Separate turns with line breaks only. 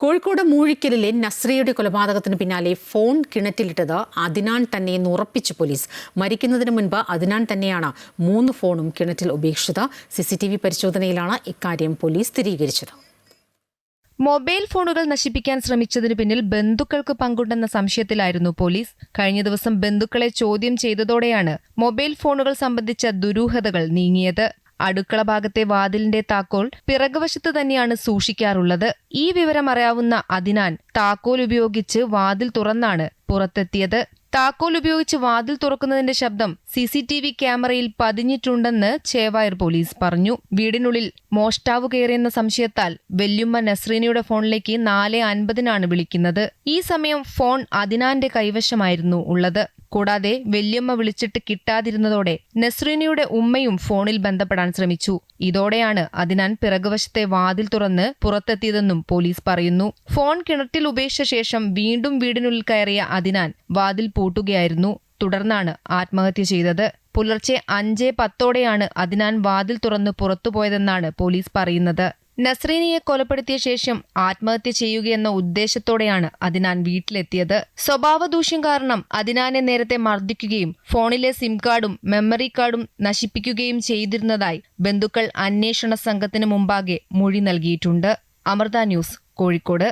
കോഴിക്കോട് മൂഴിക്കലിലെ നസ്രിയയുടെ കൊലപാതകത്തിന് പിന്നാലെ ഫോൺ കിണറ്റിലിട്ടത് അദ്നാൻ തന്നെയെന്ന് ഉറപ്പിച്ചു പോലീസ്. മരിക്കുന്നതിന് മുൻപ് അദ്നാൻ തന്നെയാണ് 3 ഫോണും കിണറ്റിൽ ഉപേക്ഷിച്ചത്. CCTV പരിശോധനയിലാണ് ഇക്കാര്യം പോലീസ് സ്ഥിരീകരിച്ചത്.
മൊബൈൽ ഫോണുകൾ നശിപ്പിക്കാൻ ശ്രമിച്ചതിനു പിന്നിൽ ബന്ധുക്കൾക്ക് പങ്കുണ്ടെന്ന സംശയത്തിലായിരുന്നു പോലീസ്. കഴിഞ്ഞ ദിവസം ബന്ധുക്കളെ ചോദ്യം ചെയ്തതോടെയാണ് മൊബൈൽ ഫോണുകൾ സംബന്ധിച്ച ദുരൂഹതകൾ നീങ്ങിയത്. അടുക്കള ഭാഗത്തെ വാതിലിന്റെ താക്കോൽ പിറകുവശത്ത് തന്നെയാണ് സൂക്ഷിക്കാറുള്ളത്. ഈ വിവരം അറിയാവുന്ന അദ്നാൻ താക്കോൽ ഉപയോഗിച്ച് വാതിൽ തുറന്നാണ് പുറത്തെത്തിയത്. താക്കോൽ ഉപയോഗിച്ച് വാതിൽ തുറക്കുന്നതിന്റെ ശബ്ദം CCTV ക്യാമറയിൽ പതിഞ്ഞിട്ടുണ്ടെന്ന് ചേവായൂർ പോലീസ് പറഞ്ഞു. വീടിനുള്ളിൽ മോഷ്ടാവ് കയറിയെന്ന സംശയത്താൽ വല്യുമ്മ നസ്രീനയുടെ ഫോണിലേക്ക് 4:50-നാണ് വിളിക്കുന്നത്. ഈ സമയം ഫോൺ അദ്നാന്റെ കൈവശമായിരുന്നു ഉള്ളത്. കൂടാതെ വല്യമ്മ വിളിച്ചിട്ട് കിട്ടാതിരുന്നതോടെ നസ്രീനയുടെ ഉമ്മയും ഫോണിൽ ബന്ധപ്പെടാൻ ശ്രമിച്ചു. ഇതോടെയാണ് അദ്നാൻ പിറകുവശത്തെ വാതിൽ തുറന്ന് പുറത്തെത്തിയതെന്നും പോലീസ് പറയുന്നു. ഫോൺ കിണറ്റിൽ ഉപേക്ഷിച്ച ശേഷം വീണ്ടും വീടിനുള്ളിൽ കയറിയ അദ്നാൻ വാതിൽ പൂട്ടുകയായിരുന്നു. തുടർന്നാണ് ആത്മഹത്യ ചെയ്തത്. പുലർച്ചെ 5:10-ഓടെയാണ് അദ്നാൻ വാതിൽ തുറന്ന് പുറത്തുപോയതെന്നാണ് പോലീസ് പറയുന്നത്. നസ്രീനയെ കൊലപ്പെടുത്തിയ ശേഷം ആത്മഹത്യ ചെയ്യുകയെന്ന ഉദ്ദേശത്തോടെയാണ് അദ്നാൻ വീട്ടിലെത്തിയത്. സ്വഭാവദൂഷ്യം കാരണം അദ്നാനെ നേരത്തെ മർദ്ദിക്കുകയും ഫോണിലെ സിം കാർഡും മെമ്മറി കാർഡും നശിപ്പിക്കുകയും ചെയ്തിരുന്നതായി ബന്ധുക്കൾ അന്വേഷണ സംഘത്തിന് മുമ്പാകെ മൊഴി നൽകിയിട്ടുണ്ട്. അമൃത ന്യൂസ്, കോഴിക്കോട്.